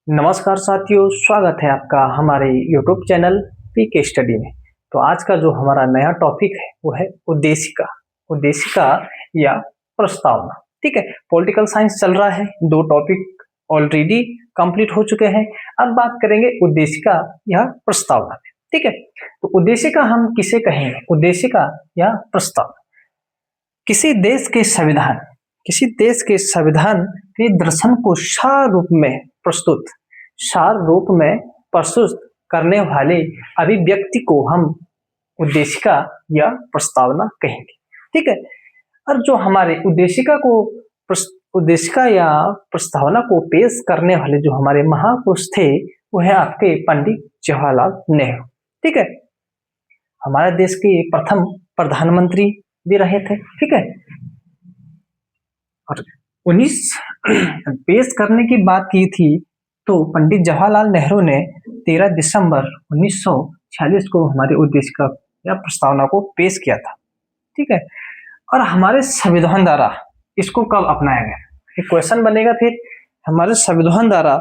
नमस्कार साथियों, स्वागत है आपका हमारे YouTube चैनल पीके स्टडी में। तो आज का जो हमारा नया टॉपिक है वो है उद्देशिका। उद्देशिका या प्रस्तावना। ठीक है, पॉलिटिकल साइंस चल रहा है, दो टॉपिक ऑलरेडी कंप्लीट हो चुके हैं। अब बात करेंगे उद्देशिका या प्रस्तावना। ठीक है, तो उद्देशिका हम किसे कहेंगे? उद्देशिका या प्रस्तावना किसी देश के संविधान के दर्शन को सार रूप में प्रस्तुत करने वाले अभिव्यक्ति को हम उद्देशिका या प्रस्तावना कहेंगे। ठीक है, और जो हमारे उद्देशिका या प्रस्तावना को पेश करने वाले जो हमारे महापुरुष थे वो है आपके पंडित जवाहरलाल नेहरू। ठीक है, हमारे देश के प्रथम प्रधानमंत्री भी रहे थे। ठीक है, और 19 पेश करने की बात की थी तो पंडित जवाहरलाल नेहरू ने 13 दिसंबर 1946 को हमारी उद्देशिका या प्रस्तावना को पेश किया था। ठीक है, और हमारे संविधान द्वारा इसको कब अपनाया गया? एक क्वेश्चन बनेगा फिर, हमारे संविधान द्वारा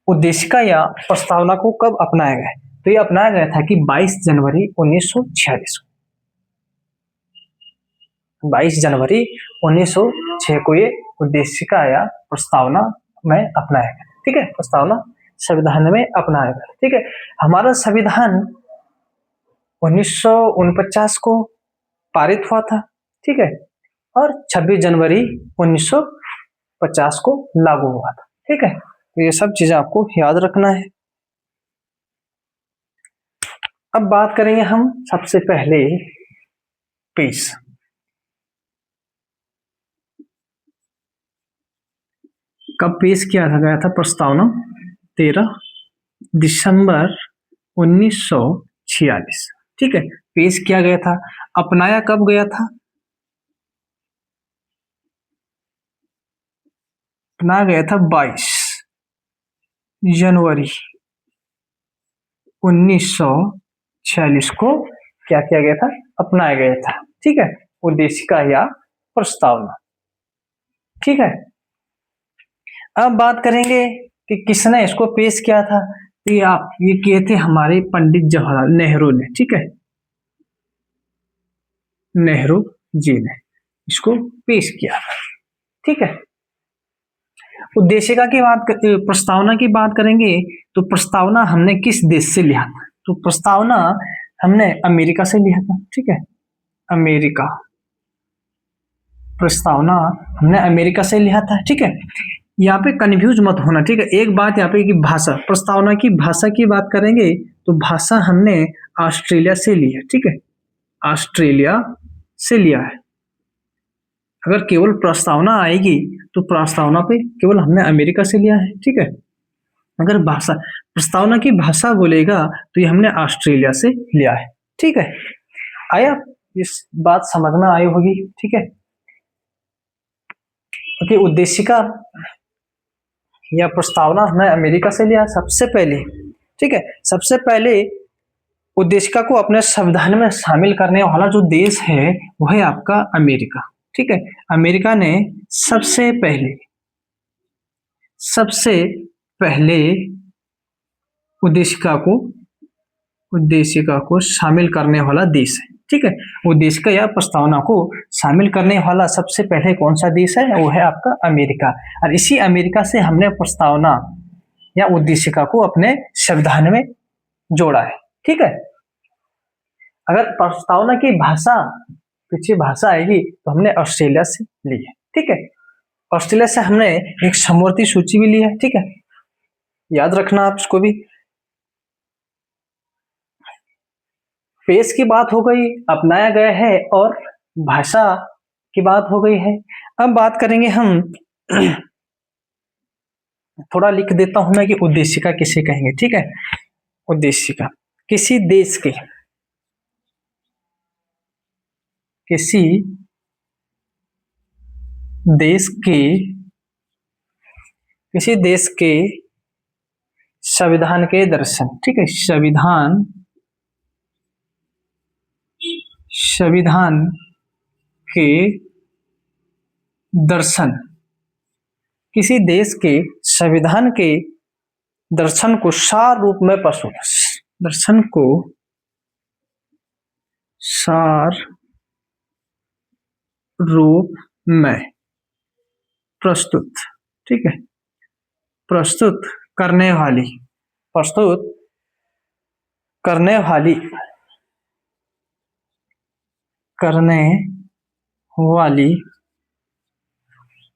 उद्देशिका या प्रस्तावना को कब अपनाया गया? तो ये अपनाया गया था कि 22 जनवरी 1946 को। 22 जनवरी 1906 को ये उद्देशिका या प्रस्तावना में अपनाया गया। ठीक है, प्रस्तावना संविधान में अपनाया गया। ठीक है, हमारा संविधान 1949 को पारित हुआ था। ठीक है, और 26 जनवरी 1950 को लागू हुआ था। ठीक है, तो ये सब चीजें आपको याद रखना है। अब बात करेंगे हम सबसे पहले पेश। कब पेश किया गया था प्रस्तावना? 13 दिसंबर 1946। ठीक है, पेश किया गया था। अपनाया कब गया था? अपनाया गया था 22 जनवरी 1946 को क्या किया गया था? अपनाया गया था। ठीक है, उद्देशिका या प्रस्तावना। ठीक है, अब बात करेंगे कि किसने इसको पेश किया था। तो ये किए थे हमारे पंडित जवाहरलाल नेहरू ने। ठीक है, नेहरू जी ने इसको पेश किया। ठीक है, उद्देशिका की प्रस्तावना की बात करेंगे तो प्रस्तावना हमने किस देश से लिया था? तो प्रस्तावना हमने अमेरिका से लिया था। ठीक है, अमेरिका। प्रस्तावना हमने अमेरिका से लिया था। ठीक है, यहाँ पे कंफ्यूज मत होना। ठीक है, एक बात यहाँ पे कि भाषा, प्रस्तावना की भाषा की बात करेंगे तो भाषा हमने ऑस्ट्रेलिया से ली है। ठीक है, ऑस्ट्रेलिया से लिया है। अगर केवल प्रस्तावना आएगी तो प्रस्तावना पे केवल हमने अमेरिका से लिया है। ठीक है, अगर भाषा प्रस्तावना की भाषा बोलेगा तो ये हमने ऑस्ट्रेलिया से लिया है। ठीक है, आया इस बात समझ में आई होगी। ठीक है, क्योंकि उद्देशिका या प्रस्तावना हमने अमेरिका से लिया सबसे पहले। ठीक है, सबसे पहले उद्देशिका को अपने संविधान में शामिल करने वाला जो देश है वो है आपका अमेरिका। ठीक है, अमेरिका ने सबसे पहले उद्देशिका को शामिल करने वाला देश है। ठीक है, उद्देशिका या प्रस्तावना को शामिल करने वाला सबसे पहले कौन सा देश है? वो है आपका अमेरिका। और इसी अमेरिका से हमने प्रस्तावना या उद्देशिका को अपने संविधान में जोड़ा है। ठीक है, अगर प्रस्तावना की पीछे भाषा आएगी तो हमने ऑस्ट्रेलिया से ली है। ठीक है, ऑस्ट्रेलिया से हमने एक समवर्ती सूची भी ली है। ठीक है, याद रखना आप इसको भी। पेश की बात हो गई, अपनाया गया है, और भाषा की बात हो गई है। अब बात करेंगे हम थोड़ा लिख देता हूं मैं कि उद्देशिका किसे कहेंगे। ठीक है, उद्देशिका किसी देश के संविधान के दर्शन। ठीक है, संविधान के दर्शन, किसी देश के संविधान के दर्शन को सार रूप में प्रस्तुत, दर्शन को सार रूप में प्रस्तुत, ठीक है, प्रस्तुत करने वाली, प्रस्तुत करने वाली, करने वाली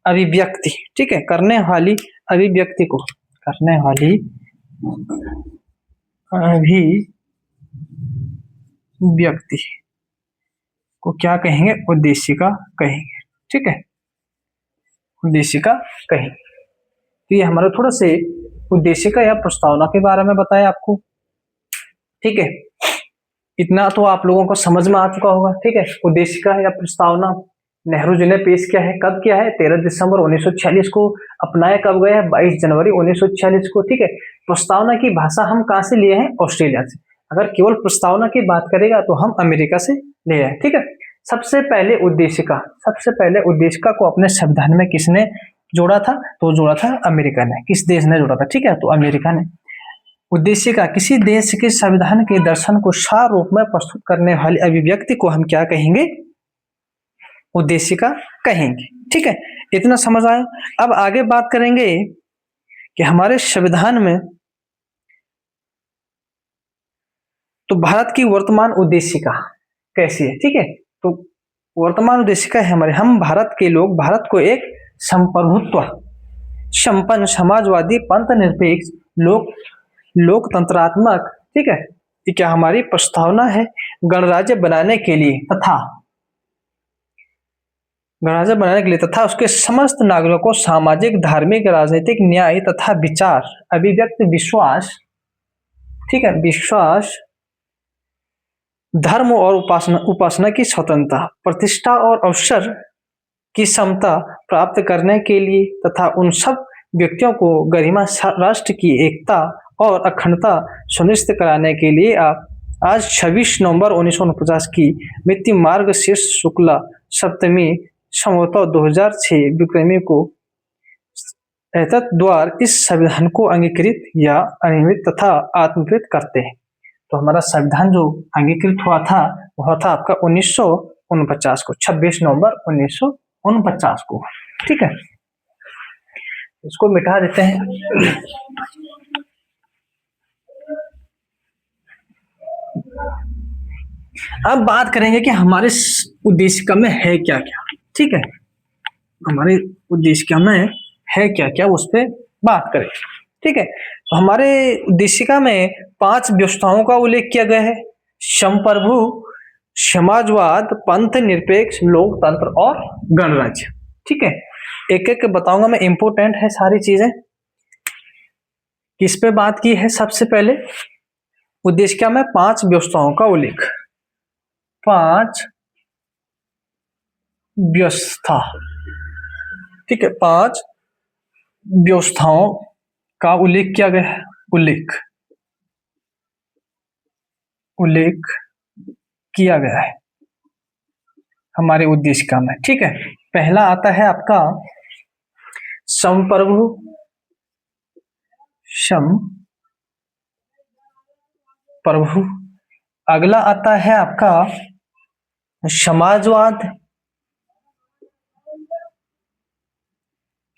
अभिव्यक्ति, ठीक है, करने वाली अभिव्यक्ति को, करने वाली अभिव्यक्ति को क्या कहेंगे? उद्देशिका कहेंगे, ठीक है, उद्देशिका कहेंगे। तो ये हमारा थोड़ा से उद्देशिका या प्रस्तावना के बारे में बताया आपको, ठीक है। इतना तो आप लोगों को समझ में आ चुका होगा, ठीक है। उद्देशिका या प्रस्तावना नेहरू जी ने पेश किया है, कब किया है? 13 दिसंबर 1946 को। अपनाया कब गया है? 22 जनवरी 1946 को, ठीक है। प्रस्तावना की भाषा हम कहाँ से लिए हैं? ऑस्ट्रेलिया से। अगर केवल प्रस्तावना की बात करेगा तो हम अमेरिका से लिए हैं, ठीक है। सबसे पहले उद्देशिका, सबसे पहले उद्देशिका को अपने संविधान में किसने जोड़ा था? तो जोड़ा था अमेरिका ने। किस देश ने जोड़ा था? ठीक है, तो अमेरिका ने। उद्देशिका किसी देश के संविधान के दर्शन को सार रूप में प्रस्तुत करने वाली अभिव्यक्ति को हम क्या कहेंगे? उद्देशिका कहेंगे, ठीक है। इतना समझ आया। अब आगे बात करेंगे कि हमारे संविधान में तो भारत की वर्तमान उद्देशिका कैसी है, ठीक है। तो वर्तमान उद्देशिका है हमारे, हम भारत के लोग भारत को एक संप्रभुत्व संपन्न समाजवादी पंथ निरपेक्ष लोकतंत्रात्मक, ठीक है, ये क्या हमारी प्रस्तावना है, गणराज्य बनाने के लिए तथा गणराज्य बनाने के लिए तथा उसके समस्त नागरिकों को सामाजिक, धार्मिक, राजनीतिक न्याय तथा विचार अभिव्यक्ति विश्वास, ठीक है, विश्वास, धर्म और उपासना की स्वतंत्रता, प्रतिष्ठा और अवसर की समता प्राप्त करने के लिए तथा उन सब व्यक्तियों को गरिमा, राष्ट्र की एकता और अखंडता सुनिश्चित कराने के लिए आज 26 नवंबर 1949 की मिति मार्गशीर्ष शुक्ला सप्तमी संवत 2006 विक्रमी को एतत् द्वार इस संविधान को अंगीकृत या अनियमित तथा आत्मकृत करते हैं। तो हमारा संविधान जो अंगीकृत हुआ था वह था आपका 1949 को, 26 नवंबर 1949 को, ठीक है। इसको मिटा देते हैं। अब बात करेंगे कि हमारे उद्देशिका में है क्या क्या, ठीक है, हमारे उद्देशिका में है क्या क्या, उस पर बात करें, ठीक है। तो हमारे उद्देशिका में 5 व्यवस्थाओं का उल्लेख किया गया है: संप्रभु, समाजवाद, पंथ निरपेक्ष, लोकतंत्र और गणराज्य, ठीक है। एक एक बताऊंगा मैं, इंपोर्टेंट है सारी चीजें। किस पे बात की है? सबसे पहले उद्देशिका में 5 व्यवस्थाओं का उल्लेख, 5 व्यवस्था, ठीक है, 5 व्यवस्थाओं का उल्लेख किया गया है, उल्लेख किया गया है हमारे उद्देशिका में, ठीक है। पहला आता है आपका संप्रभु, संप्रभु। अगला आता है आपका समाजवाद,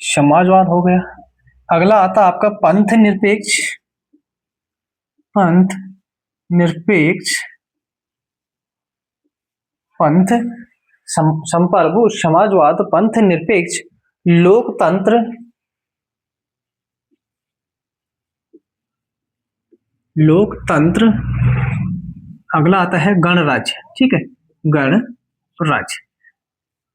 समाजवाद हो गया। अगला आता आपका पंथ निरपेक्ष, पंथ निरपेक्ष, पंथ संप्रभु, समाजवाद, पंथ निरपेक्ष, लोकतंत्र, लोकतंत्र। अगला आता है गणराज्य, ठीक है, गणराज्य।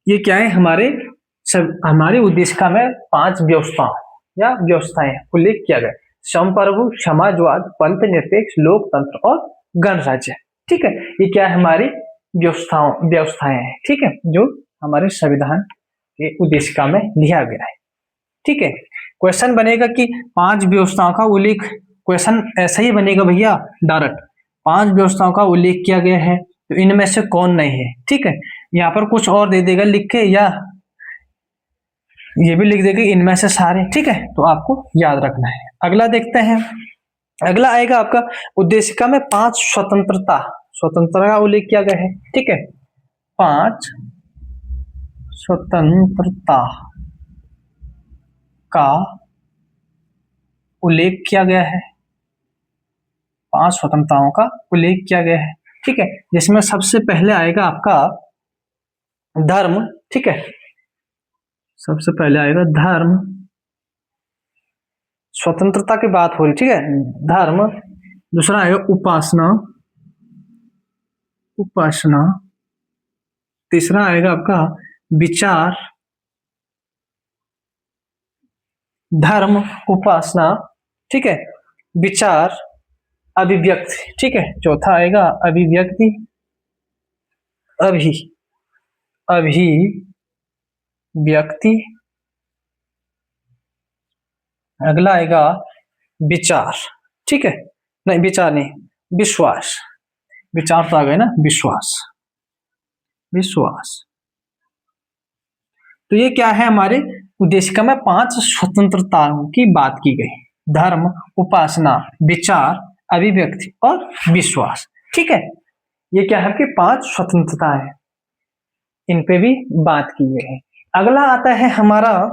ये क्या है? हमारे उद्देशिका में 5 व्यवस्थाएं उल्लेख किया गया: संप्रभु, समाजवाद, पंथ निरपेक्ष, लोकतंत्र और गणराज्य, ठीक है। ये क्या है? हमारी व्यवस्थाएं हैं, ठीक है, जो हमारे संविधान के उद्देशिका में लिया गया है, ठीक है। क्वेश्चन बनेगा कि 5 व्यवस्थाओं का उल्लेख, क्वेश्चन ऐसा ही बनेगा भैया डायरेक्ट, 5 व्यवस्थाओं का उल्लेख किया गया है तो इनमें से कौन नहीं है, ठीक है। यहाँ पर कुछ और दे देगा लिख के, या ये भी लिख देगा इनमें से सारे, ठीक है। तो आपको याद रखना है। अगला देखते हैं। अगला आएगा आपका उद्देशिका में 5 स्वतंत्रता का उल्लेख किया गया है। ठीक है, 5 स्वतंत्रता का उल्लेख किया गया है। 5 स्वतंत्रताओं का उल्लेख किया गया है। ठीक है, जिसमें सबसे पहले आएगा आपका धर्म। ठीक है, सबसे पहले आएगा धर्म, स्वतंत्रता की बात हो रही। ठीक है, धर्म। दूसरा आएगा उपासना। तीसरा आएगा आपका विचार। धर्म, उपासना, ठीक है, विचार, अभिव्यक्ति। ठीक है, चौथा आएगा अभिव्यक्ति, अभिव्यक्ति। अगला आएगा विचार। ठीक है, नहीं विचार नहीं, विश्वास। विचार तो आ गए ना, विश्वास। तो ये क्या है, हमारे उद्देशिका में 5 स्वतंत्रताओं की बात की गई। धर्म, उपासना, विचार, अभिव्यक्ति और विश्वास। ठीक है, ये क्या है कि 5 स्वतंत्रता है, इन पे भी बात की गई है। अगला आता है हमारा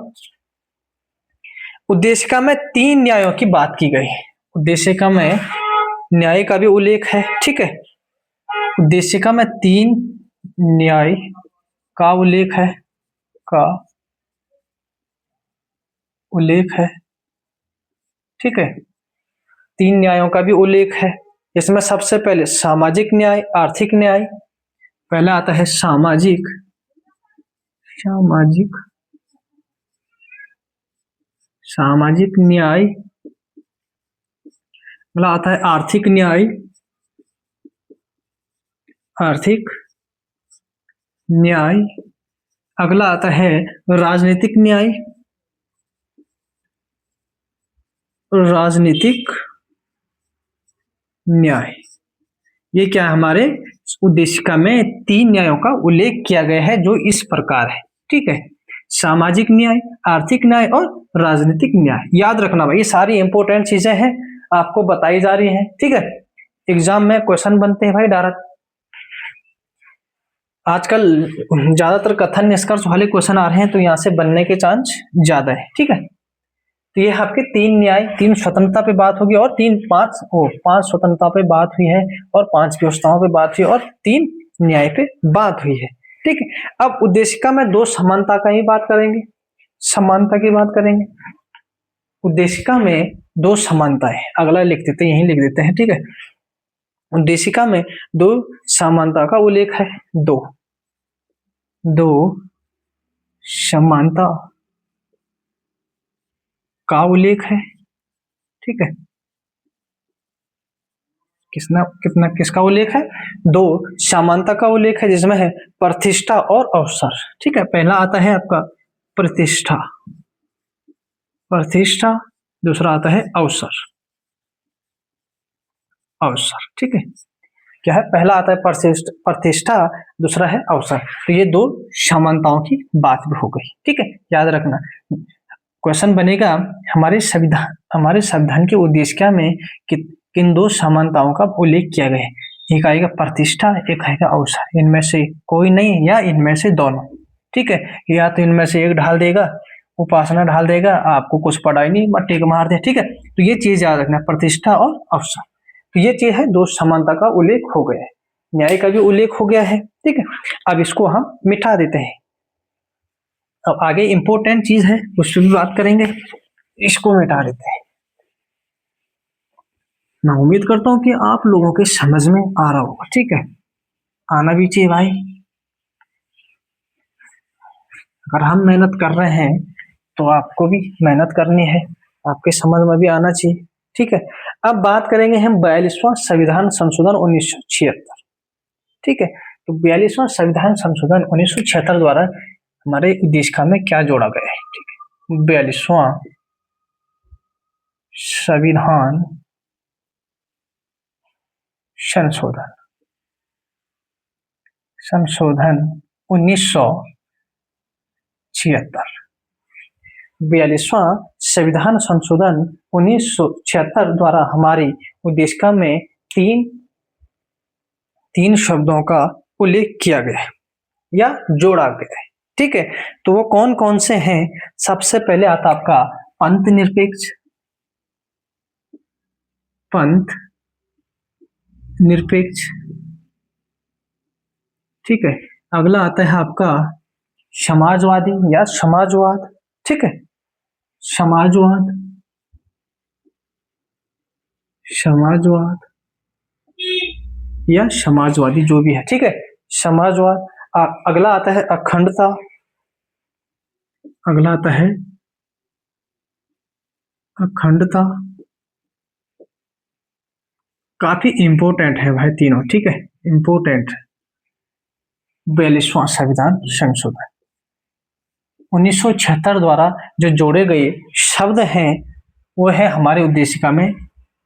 उद्देशिका में 3 न्यायों की बात की गई। उद्देशिका में न्याय का भी उल्लेख है। ठीक है, उद्देशिका में 3 न्याय का उल्लेख है, ठीक है, 3 न्यायों का भी उल्लेख है। इसमें सबसे पहले सामाजिक न्याय, आर्थिक न्याय। पहला आता है सामाजिक न्याय। अगला आता है आर्थिक न्याय। अगला आता है राजनीतिक न्याय। ये क्या हमारे उद्देशिका में 3 न्यायों का उल्लेख किया गया है, जो इस प्रकार है। ठीक है, सामाजिक न्याय, आर्थिक न्याय और राजनीतिक न्याय। याद रखना भाई, ये सारी इंपॉर्टेंट चीजें हैं, आपको बताई जा रही हैं। ठीक है, एग्जाम में क्वेश्चन बनते हैं भाई डायरेक्ट। आजकल ज्यादातर कथन निष्कर्ष वाले क्वेश्चन आ रहे हैं, तो यहाँ से बनने के चांस ज्यादा है। ठीक है, तो ये आपके 3 न्याय, 3 स्वतंत्रता पे बात होगी और 5 स्वतंत्रता पे बात हुई है और 5 व्यवस्थाओं पे बात हुई और 3 न्याय पे बात हुई है। ठीक है, अब उद्देशिका में 2 समानता का ही बात करेंगे, समानता की बात करेंगे। उद्देशिका में 2 समानताएं, अगला लिख देते हैं, यही लिख देते हैं। ठीक है, उद्देशिका में 2 समानता का उल्लेख है। दो समानता का उल्लेख है। ठीक है, किसका उल्लेख है? 2 समानता का उल्लेख है, जिसमें है प्रतिष्ठा और अवसर। ठीक है, पहला आता है आपका प्रतिष्ठा, दूसरा आता है अवसर। ठीक है, क्या है? पहला आता है प्रतिष्ठा, दूसरा है अवसर। तो ये 2 समानताओं की बात भी हो गई। ठीक है, याद रखना, क्वेश्चन बनेगा हमारे संविधान के उद्देशिका में किन 2 समानताओं का उल्लेख किया गया है। एक आएगा प्रतिष्ठा, एक आएगा अवसर। इनमें से कोई नहीं या इनमें से दोनों। ठीक है, या तो इनमें से एक ढाल देगा, उपासना ढाल देगा, आपको कुछ पढ़ा ही नहीं, टिक मार दे। ठीक है, तो ये चीज याद रखना, प्रतिष्ठा और अवसर। तो ये चीज है, 2 समानता का उल्लेख हो गया है, न्याय का भी उल्लेख हो गया है। ठीक है, अब इसको हम मिटा देते हैं। अब आगे इंपॉर्टेंट चीज है, उससे भी बात करेंगे, इसको मिटा देते हैं। मैं उम्मीद करता हूं कि आप लोगों के समझ में आ रहा होगा। ठीक है, आना भी चाहिए भाई, अगर हम मेहनत कर रहे हैं तो आपको भी मेहनत करनी है, आपके समझ में भी आना चाहिए। ठीक है, अब बात करेंगे हम 42वां संविधान संशोधन 1976। ठीक है, तो 42वां संविधान संशोधन 1976 द्वारा हमारे उद्देशिका में क्या जोड़ा गया है। ठीक है, 42वां संविधान संशोधन 1976। 42वां संविधान संशोधन 1976 द्वारा हमारी उद्देशिका में तीन शब्दों का उल्लेख किया गया है या जोड़ा गया है। ठीक है, तो वो कौन कौन से हैं? सबसे पहले आता आपका पंथ निरपेक्ष, पंथ निरपेक्ष। ठीक है, अगला आता है आपका समाजवादी या समाजवाद। ठीक है, समाजवाद, समाजवाद या समाजवादी जो भी है। ठीक है, समाजवाद। अगला आता है अखंडता, अगला आता है अखंडता। काफी इंपोर्टेंट है भाई तीनों। ठीक है, इंपोर्टेंट। 42वां संविधान संशोधन 1976 द्वारा जो जोड़े गए शब्द हैं वो है हमारे उद्देशिका में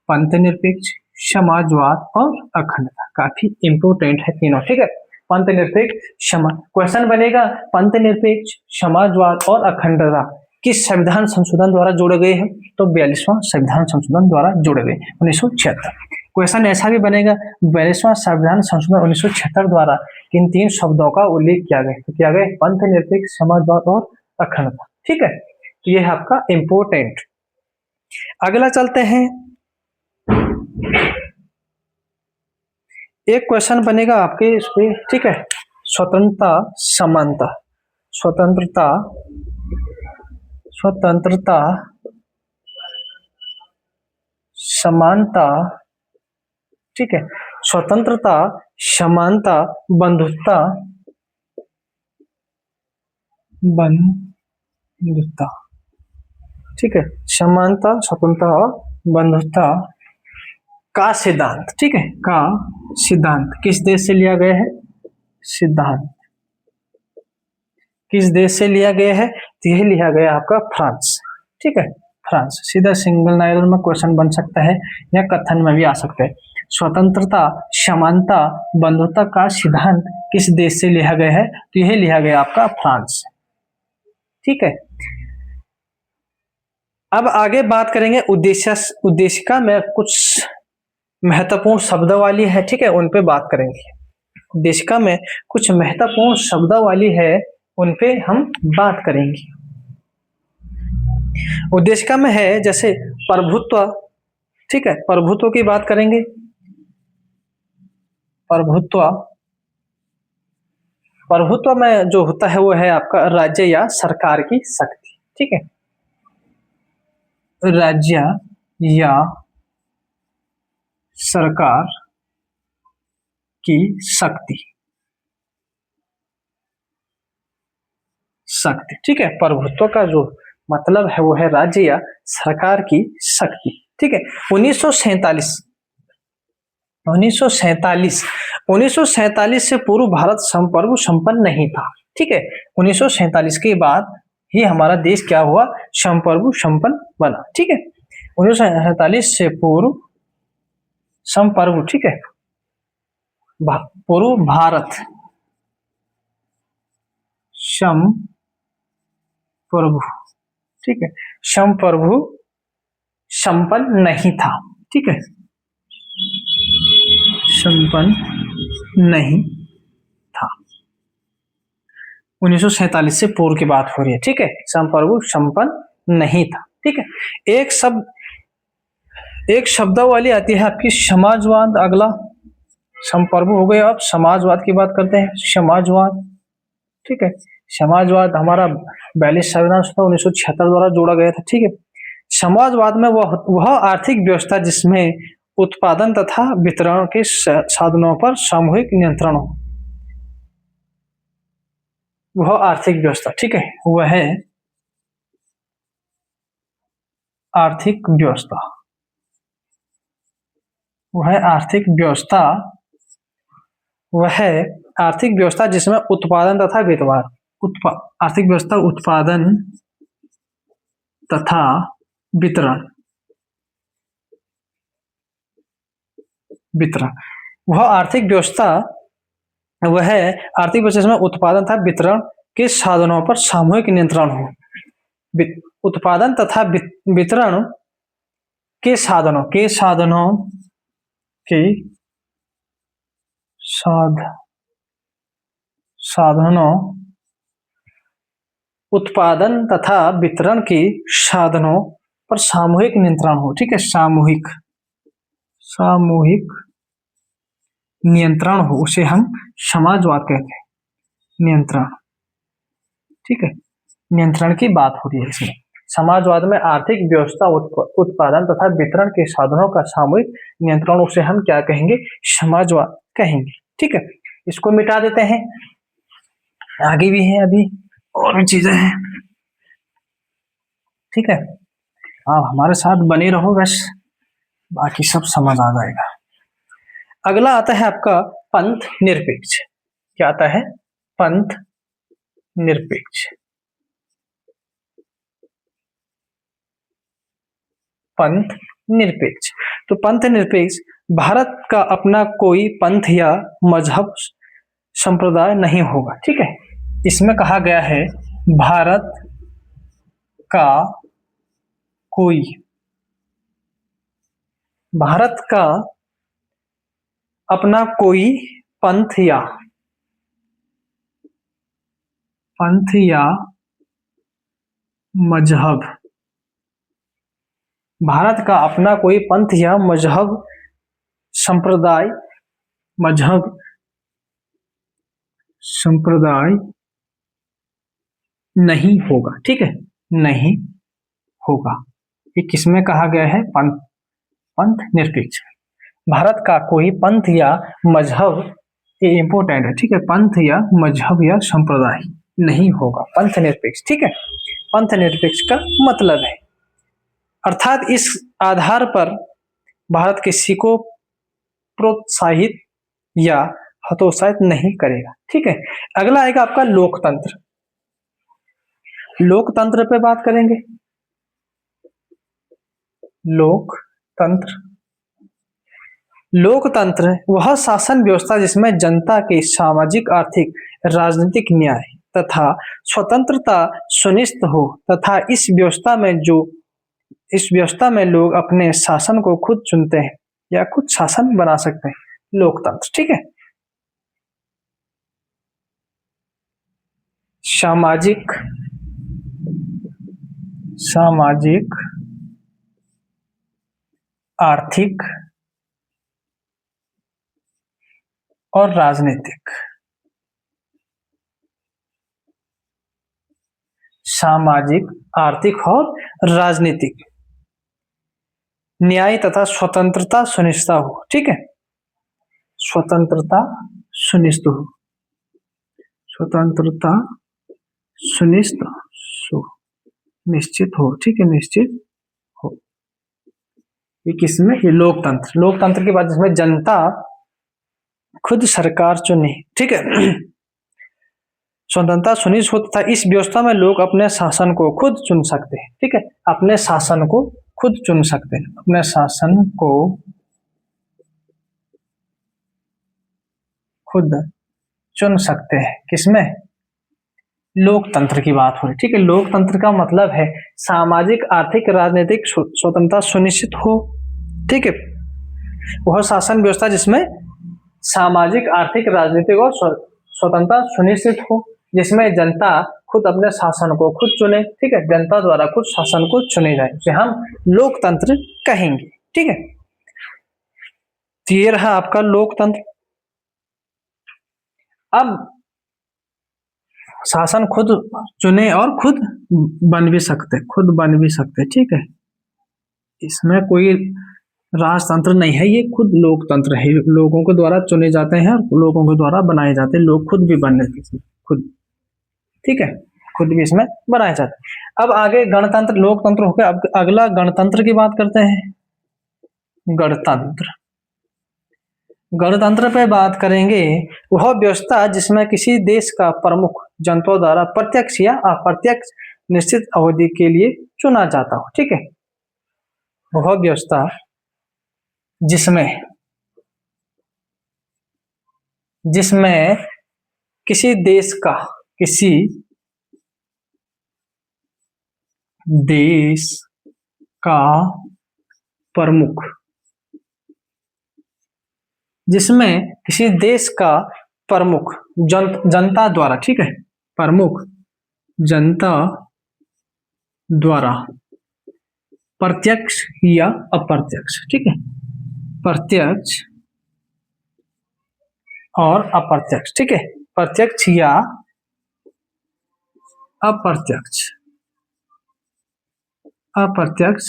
पंथ निरपेक्ष, समाजवाद और अखंडता। काफी इंपोर्टेंट है तीनों। ठीक है, पंथ निरपेक्ष क्वेश्चन बनेगा पंथ निरपेक्ष, समाजवाद और अखंडता किस संविधान संशोधन द्वारा जोड़े गए हैं? तो 42वां संविधान संशोधन द्वारा जोड़े गए 1976। क्वेश्चन ऐसा भी बनेगा 42वां संविधान संशोधन 1976 द्वारा किन तीन शब्दों का उल्लेख किया गया? तो किया गया पंथ निरपेक्ष, समाजवाद और अखंडता। ठीक है, तो ये है आपका इंपोर्टेंट। अगला चलते हैं, एक क्वेश्चन बनेगा आपके इस पे। ठीक है, स्वतंत्रता समानता, स्वतंत्रता, स्वतंत्रता समानता। ठीक है, स्वतंत्रता समानता बंधुता, बंधुता। ठीक है, समानता स्वतंत्रता और बंधुता का सिद्धांत। ठीक है, का सिद्धांत किस देश से लिया गया है? सिद्धांत किस देश से लिया गया है? तो यह लिया गया आपका फ्रांस। ठीक है, फ्रांस। सीधा सिंगल लाइन में क्वेश्चन बन सकता है या कथन में भी आ सकता है। स्वतंत्रता समानता बंधुता का सिद्धांत किस देश से लिया गया है? तो यह लिया गया आपका फ्रांस। ठीक है, अब आगे बात करेंगे उद्देशिका में कुछ महत्वपूर्ण शब्दावली है। ठीक है, उन पे बात करेंगे। उद्देशिका में कुछ महत्वपूर्ण शब्दावली है, उन पे हम बात करेंगे। उद्देशिका में है जैसे प्रभुत्व। ठीक है, प्रभुत्व की बात करेंगे। प्रभुत्व, प्रभुत्व में जो होता है वो है आपका राज्य या सरकार की शक्ति। ठीक है, राज्य या सरकार की शक्ति, शक्ति। ठीक है, प्रभुत्व का जो मतलब है वो है राज्य या सरकार की शक्ति। ठीक है, 1947 से पूर्व भारत संप्रभु संपन्न नहीं था। ठीक है, 1947 के बाद ही हमारा देश क्या हुआ? संप्रभु संपन्न बना। ठीक है, 1947 से पूर्व संप्रभु। ठीक है, पूर्व भारत संप्रभु। ठीक है, संप्रभु संपन्न नहीं था। ठीक है, संपन्न नहीं था। 1947 से पूर्व की बात हो रही है। ठीक है, संप्रभु संपन्न नहीं था। ठीक है, एक शब्दावली आती है आपकी समाजवाद। अगला संप्रभु हो गया, अब समाजवाद की बात करते हैं। समाजवाद। ठीक है, समाजवाद हमारा 42 संविधान 1976 द्वारा जोड़ा गया था। ठीक है, समाजवाद में वह आर्थिक व्यवस्था जिसमें उत्पादन तथा वितरण के साधनों पर सामूहिक नियंत्रण हो, वह आर्थिक व्यवस्था। ठीक है, वह है आर्थिक व्यवस्था, वह आर्थिक व्यवस्था, वह आर्थिक व्यवस्था जिसमें उत्पादन तथा वितरण, आर्थिक व्यवस्था उत्पादन तथा वितरण, वह आर्थिक व्यवस्था, वह आर्थिक व्यवस्था जिसमें उत्पादन तथा वितरण के साधनों पर सामूहिक नियंत्रण हो। उत्पादन तथा वितरण के साधनों के साधनों उत्पादन तथा वितरण के साधनों पर सामूहिक नियंत्रण हो। ठीक है, सामूहिक नियंत्रण हो, उसे हम समाजवाद कहते हैं। नियंत्रण, ठीक है, नियंत्रण की बात हो रही है इसमें। समाजवाद में आर्थिक व्यवस्था, उत्पादन तथा वितरण के साधनों का सामूहिक नियंत्रण, उसे हम क्या कहेंगे? समाजवाद कहेंगे। ठीक है, इसको मिटा देते हैं, आगे भी है, अभी और भी चीजें हैं। ठीक है, आप हमारे साथ बने रहो, बस बाकी सब समझ आ जाएगा। अगला आता है आपका पंथ निरपेक्ष। क्या आता है? पंथ निरपेक्ष। पंथ निरपेक्ष, तो पंथ निरपेक्ष, भारत का अपना कोई पंथ या मजहब संप्रदाय नहीं होगा। ठीक है, इसमें कहा गया है भारत का अपना कोई पंथ या मजहब, भारत का अपना कोई पंथ या मजहब संप्रदाय नहीं होगा। ठीक है, नहीं होगा। ये किसमें कहा गया है? पंथ निरपेक्ष। भारत का कोई पंथ या मजहब, ये इंपॉर्टेंट है। ठीक है, पंथ या मजहब या संप्रदाय नहीं होगा, पंथ निरपेक्ष। ठीक है, पंथ निरपेक्ष का मतलब है, अर्थात इस आधार पर भारत किसी को प्रोत्साहित या हतोत्साहित नहीं करेगा। ठीक है, अगला आएगा आपका लोकतंत्र। लोकतंत्र पे बात करेंगे। लोकतंत्र वह शासन व्यवस्था जिसमें जनता के सामाजिक, आर्थिक, राजनीतिक न्याय तथा स्वतंत्रता सुनिश्चित हो तथा इस व्यवस्था में लोग अपने शासन को खुद चुनते हैं या खुद शासन बना सकते हैं। लोकतंत्र, ठीक है। सामाजिक आर्थिक और राजनीतिक, सामाजिक, आर्थिक और राजनीतिक न्याय तथा स्वतंत्रता सुनिश्चित हो। ठीक है, स्वतंत्रता सुनिश्चित हो, स्वतंत्रता निश्चित हो। ठीक है, निश्चित हो। ये किसमें? ये लोकतंत्र। लोकतंत्र के बाद जिसमें जनता खुद सरकार चुने। ठीक है, स्वतंत्रता सुनिश्चित हो तथा इस व्यवस्था में लोग अपने शासन को खुद चुन सकते हैं। ठीक है, अपने शासन को खुद चुन सकते हैं, अपने शासन को खुद चुन सकते हैं। किसमें? लोकतंत्र की बात हो रही। ठीक है, लोकतंत्र का मतलब है सामाजिक, आर्थिक, राजनीतिक स्वतंत्रता सुनिश्चित हो। ठीक है, वह शासन व्यवस्था जिसमें सामाजिक, आर्थिक, राजनीतिक और स्वतंत्रता सुनिश्चित हो, जिसमें जनता खुद अपने शासन को खुद चुने। ठीक है, जनता द्वारा खुद शासन को चुने जाए, उसे हम लोकतंत्र कहेंगे। ठीक है, तो ये रहा आपका लोकतंत्र। अब शासन खुद चुने और खुद बन भी सकते, ठीक है, इसमें कोई राजतंत्र नहीं है, ये खुद लोकतंत्र है। लोगों के द्वारा चुने जाते हैं, लोगों के द्वारा बनाए जाते हैं, लोग खुद भी बने खुद। ठीक है, खुद भी इसमें बनाए जाते हैं। अब आगे गणतंत्र, लोकतंत्र हो गया। अब अगला गणतंत्र की बात करते हैं। गणतंत्र पे बात करेंगे। वह व्यवस्था जिसमें किसी देश का प्रमुख जनता द्वारा प्रत्यक्ष या अप्रत्यक्ष निश्चित अवधि के लिए चुना जाता हो। ठीक है, वह व्यवस्था जिसमें किसी देश का प्रमुख, जिसमें किसी देश का प्रमुख जनता द्वारा, ठीक है, प्रमुख जनता द्वारा प्रत्यक्ष या अप्रत्यक्ष, ठीक है, प्रत्यक्ष और अप्रत्यक्ष, ठीक है, प्रत्यक्ष या अप्रत्यक्ष, अप्रत्यक्ष,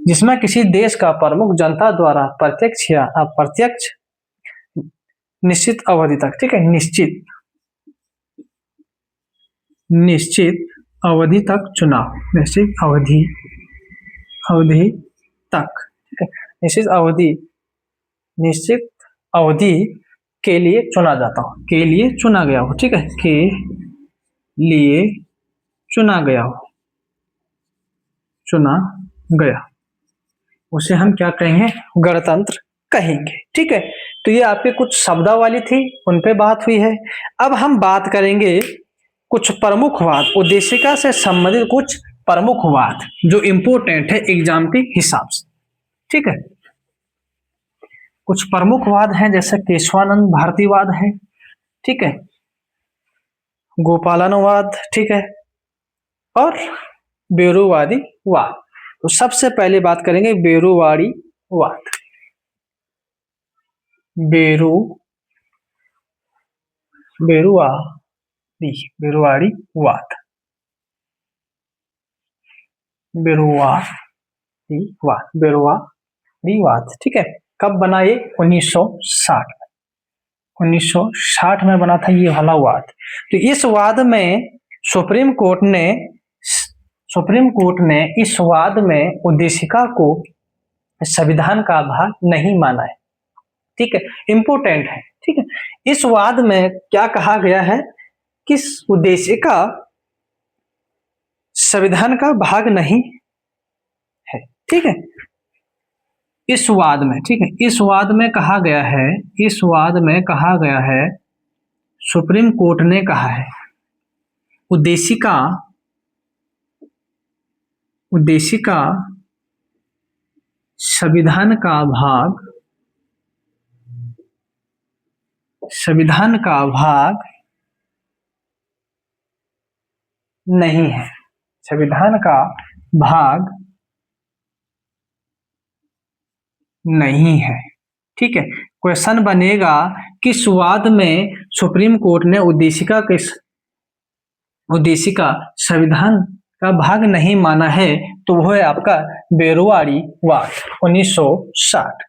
जिसमें किसी देश का प्रमुख जनता द्वारा प्रत्यक्ष या अप्रत्यक्ष निश्चित अवधि तक, ठीक है, निश्चित अवधि तक चुनाव, निश्चित अवधि तक, ठीक है, निश्चित अवधि के लिए चुना जाता हो, के लिए चुना गया हो, ठीक है, के लिए चुना गया हो, चुना गया, उसे हम क्या कहेंगे, गणतंत्र कहेंगे, ठीक है। तो ये आपके कुछ शब्दावली थी, उन पे बात हुई है। अब हम बात करेंगे कुछ प्रमुखवाद, उद्देशिका से संबंधित कुछ प्रमुखवाद जो इंपोर्टेंट है एग्जाम के हिसाब से, ठीक है। कुछ प्रमुखवाद हैं जैसे केशवानंद भारतीवाद है, ठीक है, गोपालनवाद, ठीक है, और बेरुवादी वाद। तो सबसे पहले बात करेंगे बेरुवाड़ी वाद, बेरुवाड़ी वाद, ठीक है। कब बना ये, 1960 में, 1960 में बना था ये वाला वाद। तो इस वाद में सुप्रीम कोर्ट ने इस वाद में उद्देशिका को संविधान का भाग नहीं माना है, ठीक है, इंपोर्टेंट है, ठीक है। इस वाद में क्या कहा गया है कि उद्देशिका संविधान का भाग नहीं है, ठीक है, इस वाद में, ठीक है, इस वाद में कहा गया है, सुप्रीम कोर्ट ने कहा है उद्देशिका संविधान का भाग नहीं है, संविधान का भाग नहीं है, ठीक है। क्वेश्चन बनेगा किस वाद में सुप्रीम कोर्ट ने उद्देशिका संविधान का भाग नहीं माना है, तो वो है आपका बेरुवाड़ी वाद, 1960।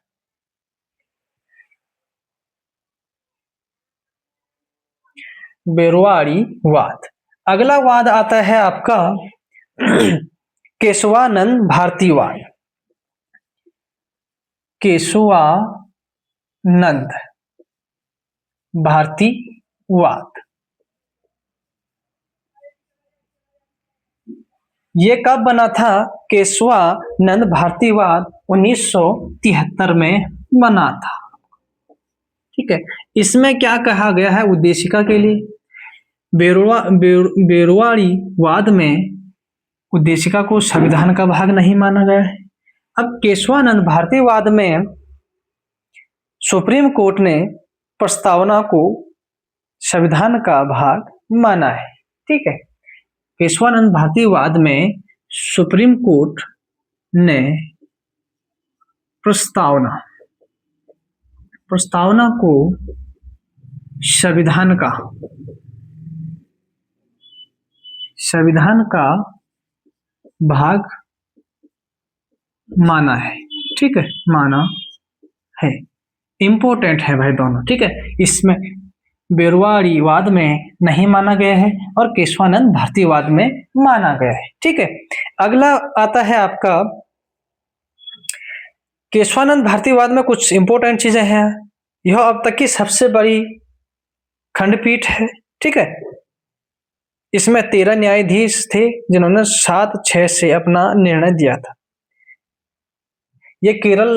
बेरुवाड़ी वाद। अगला वाद आता है आपका केशवानंद भारतीवाद, केशवानंद भारतीवाद। ये कब बना था, केशवानंद भारतीवाद 1973 में बना था, ठीक है। इसमें क्या कहा गया है उद्देशिका के लिए, बेरुवाड़ी वाद में उद्देशिका को संविधान का भाग नहीं माना गया है। अब केशवानंद भारतीवाद में सुप्रीम कोर्ट ने प्रस्तावना को संविधान का भाग माना है, ठीक है। केशवानंद भारतीवाद में सुप्रीम कोर्ट ने प्रस्तावना को संविधान का भाग माना है, ठीक है, माना है। इंपोर्टेंट है भाई दोनों, ठीक है। इसमें बेरुवाड़ी वाद में नहीं माना गया है और केशवानंद भारतीवाद में माना गया है, ठीक है। अगला आता है आपका केशवानंद भारतीवाद में कुछ इंपोर्टेंट चीजें हैं। यह अब तक की सबसे बड़ी खंडपीठ है, ठीक है। इसमें 13 न्यायाधीश थे जिन्होंने 7-6 से अपना निर्णय दिया था। ये केरल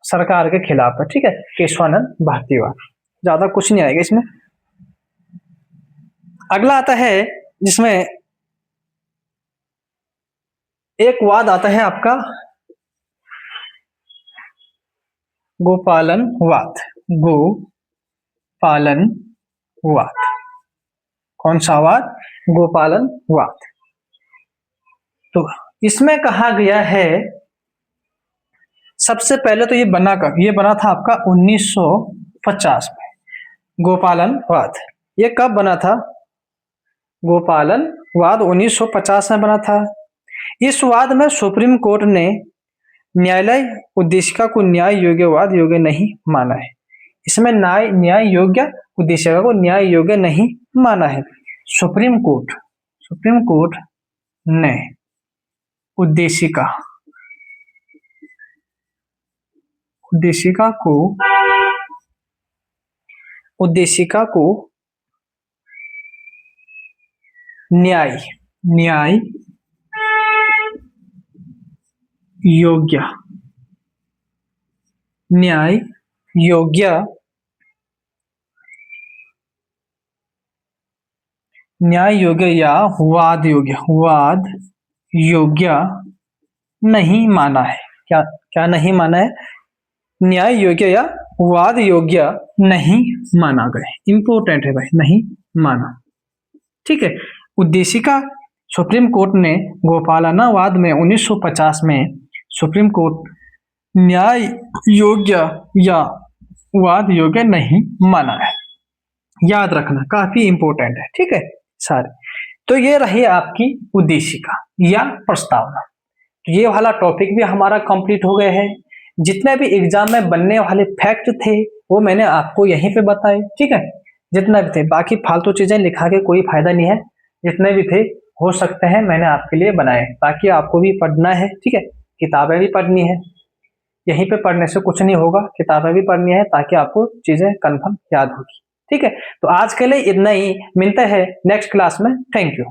सरकार के खिलाफ है, ठीक है, केशवानंद भारतीवाद, ज्यादा कुछ नहीं आएगा इसमें। अगला आता है जिसमें एक वाद आता है आपका गोपालन वाद। गोपालन वाद। कौन सा वाद? गोपालन वाद। तो इसमें कहा गया है, सबसे पहले तो ये बना था आपका 1950 में गोपालन वाद। ये कब बना था? गोपालन वाद 1950 में बना था। इस वाद में सुप्रीम कोर्ट ने न्यायालय उद्देशिका को न्याय योग्यवाद योग्य नहीं माना है। इसमें न्याय योग्य उद्देशिका को न्याय योग्य नहीं माना है। सुप्रीम कोर्ट ने उद्देशिका को न्याय योग्य या वाद योग्य नहीं माना है। क्या नहीं माना है? न्याय योग्य या वाद योग्य नहीं माना गया। इंपॉर्टेंट है भाई, नहीं माना। ठीक है। उद्देशिका सुप्रीम कोर्ट ने गोपालना वाद में 1950 में सुप्रीम कोर्ट न्याय योग्य या वाद योग्य नहीं माना है। याद रखना, काफी इंपॉर्टेंट है। ठीक है सारे। तो ये रही आपकी उद्देशिका या प्रस्तावना। ये वाला टॉपिक भी हमारा कंप्लीट हो गया है। जितने भी एग्जाम में बनने वाले फैक्ट थे वो मैंने आपको यहीं पे बताए। ठीक है, जितना भी थे। बाकी फालतू चीजें लिखा के कोई फायदा नहीं है। जितने भी थे हो सकते हैं मैंने आपके लिए बनाए। बाकी आपको भी पढ़ना है। ठीक है, किताबें भी पढ़नी है। यहीं पे पढ़ने से कुछ नहीं होगा, किताबें भी पढ़नी है ताकि आपको चीजें कंफर्म याद होगी। ठीक है, तो आज के लिए इतना ही। मिलते हैं नेक्स्ट क्लास में। Thank you.